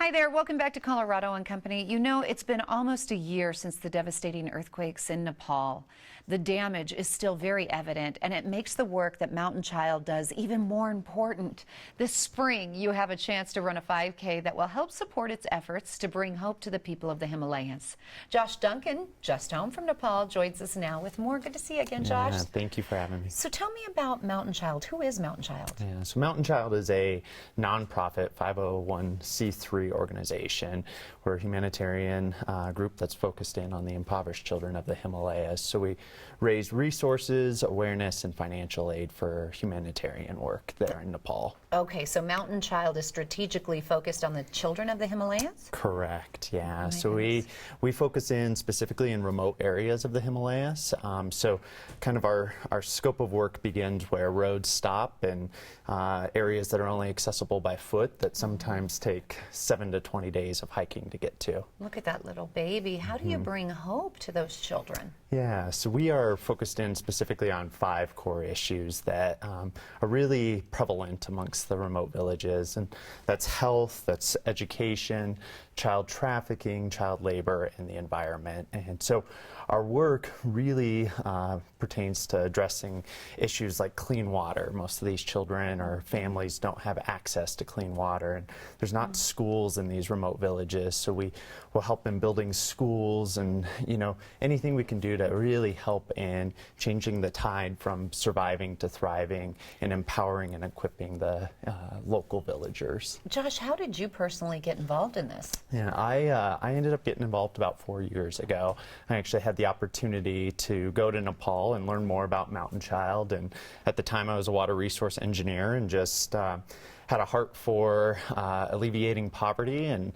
Hi there, welcome back to Colorado and Company. You know, it's been almost a year since the devastating earthquakes in Nepal. The damage is still very evident, and it makes the work that Mountain Child does even more important. This spring, you have a chance to run a 5K that will help support its efforts to bring hope to the people of the Himalayas. Josh Duncan, just home from Nepal, joins us now with more. Good to see you again, Josh. Yeah, thank you for having me. So tell me about Mountain Child. Who is Mountain Child? Yeah, so Mountain Child is a nonprofit 501c3 organization. We're a humanitarian group that's focused in on the impoverished children of the Himalayas. So we raise resources, awareness, and financial aid for humanitarian work there in Nepal. Okay, so Mountain Child is strategically focused on the children of the Himalayas? Correct, yeah. Oh, so we focus in specifically in remote areas of the Himalayas. So kind of our scope of work begins where roads stop and areas that are only accessible by foot that sometimes take 7 to 20 days of hiking to get to. Look at that little baby. How do you bring hope to those children? Yeah, so we are focused in specifically on 5 core issues that are really prevalent amongst the remote villages, and that's health, that's education, child trafficking, child labor, and the environment. And so our work really pertains to addressing issues like clean water. Most of these children or families don't have access to clean water, and there's not schools in these remote villages, so we will help in building schools and, you know, anything we can do to really help in changing the tide from surviving to thriving and empowering and equipping the local villagers. Josh, how did you personally get involved in this? Yeah, I ended up getting involved about 4 years ago. I actually had the opportunity to go to Nepal and learn more about Mountain Child, and at the time I was a water resource engineer and just had a heart for alleviating poverty and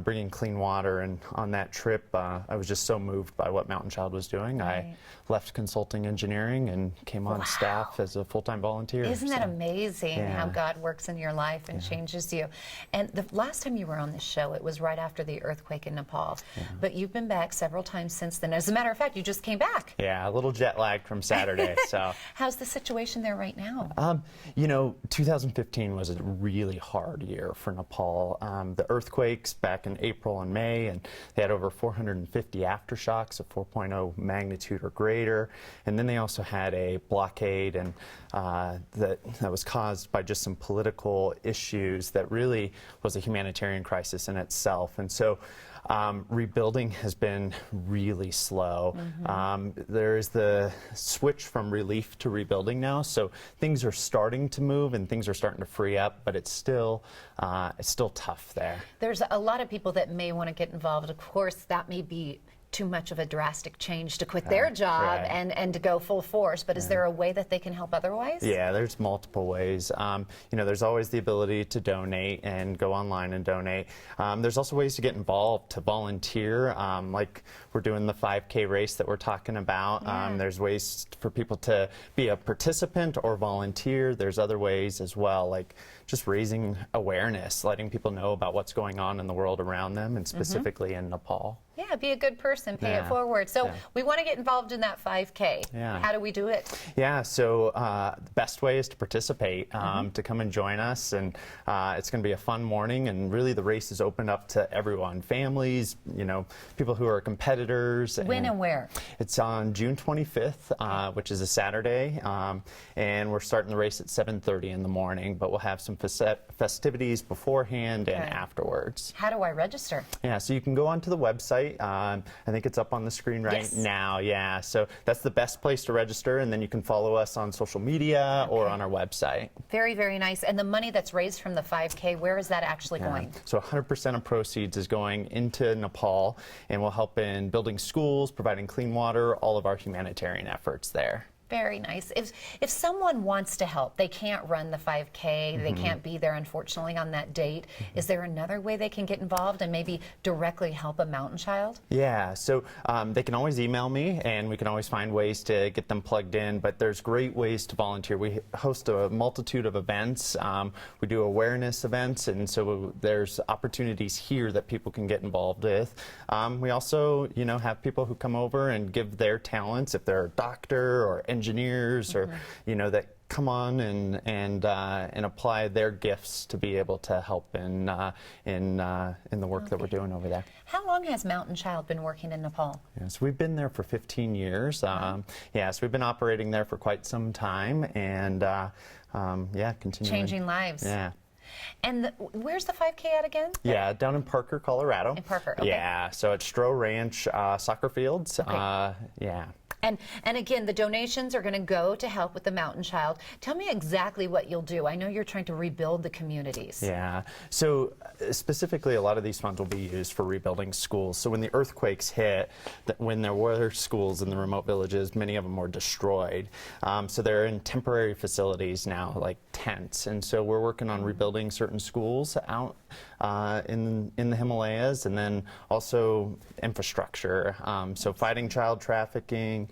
bringing clean water. And on that trip, I was just so moved by what Mountain Child was doing. Right. I left consulting engineering and came on staff as a full-time volunteer. Isn't that amazing how Yeah. God works in your life and changes you? And the last time you were on this show, it was right after the earthquake in Nepal. But you've been back several times since then. As a matter of fact, you just came back. Yeah, a little jet lagged from Saturday. So how's the situation there right now? You know, 2015 was a really hard year for Nepal. The earthquakes back in April and May, and they had over 450 aftershocks of 4.0 magnitude or greater. And then they also had a blockade, and that was caused by just some political issues that really was a humanitarian crisis in itself. And so rebuilding has been really slow. There's the switch from relief to rebuilding now, so things are starting to move and things are starting to free up, but it's still tough there. There's a lot of people that may want to get involved. Of course, that may be too much of a drastic change to quit their job and to go full force, but is there a way that they can help otherwise? Yeah, there's multiple ways. You know, there's always the ability to donate and go online and donate. There's also ways to get involved, to volunteer, like we're doing the 5K race that we're talking about. There's ways for people to be a participant or volunteer. There's other ways as well, like just raising awareness, letting people know about what's going on in the world around them, and specifically in Nepal. Yeah, be a good person, pay it forward. So we want to get involved in that 5K. How do we do it? Yeah, so the best way is to participate, to come and join us, and it's going to be a fun morning, and really the race is opened up to everyone, families, you know, people who are competitors. When and where? It's on June 25th, which is a Saturday, and we're starting the race at 7:30 in the morning, but we'll have some festivities beforehand and afterwards. How do I register? Yeah, so you can go onto the website. I think it's up on the screen right now. Yeah, so that's the best place to register, and then you can follow us on social media or on our website. Very, very nice. And the money that's raised from the 5K, where is that actually going? So 100% of proceeds is going into Nepal, and will help in building schools, providing clean water, all of our humanitarian efforts there. Very nice. If someone wants to help, they can't run the 5K, they can't be there unfortunately on that date, is there another way they can get involved and maybe directly help a Mountain Child? Yeah, so they can always email me, and we can always find ways to get them plugged in, but there's great ways to volunteer. We host a multitude of events. We do awareness events, and so there's opportunities here that people can get involved with. We also, you know, have people who come over and give their talents, if they're a doctor or engineers or, you know, that come on and apply their gifts to be able to help in the work that we're doing over there. How long has Mountain Child been working in Nepal? Yes, we've been there for 15 years. Yes, we've been operating there for quite some time, and yeah, continuing. Changing lives. Yeah. And where's the 5K at again? Yeah, down in Parker, Colorado. In Parker, okay. Yeah, so at Stroh Ranch soccer fields. Okay. Yeah. And again, the donations are going to go to help with the Mountain Child. Tell me exactly what you'll do. I know you're trying to rebuild the communities. Yeah. So specifically, a lot of these funds will be used for rebuilding schools. So when the earthquakes hit, when there were schools in the remote villages, many of them were destroyed. So they're in temporary facilities now, like tents. And so we're working on rebuilding certain schools out in the Himalayas, and then also infrastructure. So fighting child trafficking,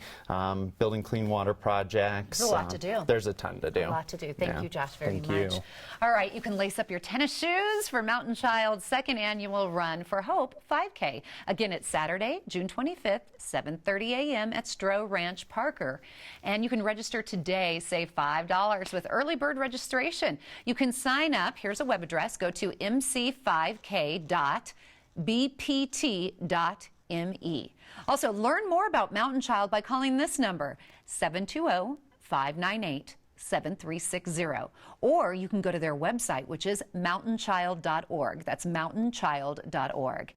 building clean water projects. There's a lot to do. There's a ton to do. A lot to do. Thank you, Josh, very Thank much. you. All right, you can lace up your tennis shoes for Mountain Child's second annual Run for Hope 5K. Again, it's Saturday, June 25th, 7:30 a.m. at Stroh Ranch, Parker. And you can register today, save $5 with early bird registration. You can sign up. Here's a web address. Go to mc5k.bpt.me. Also, learn more about Mountain Child by calling this number, 720-598-7360. Or you can go to their website, which is mountainchild.org. That's mountainchild.org.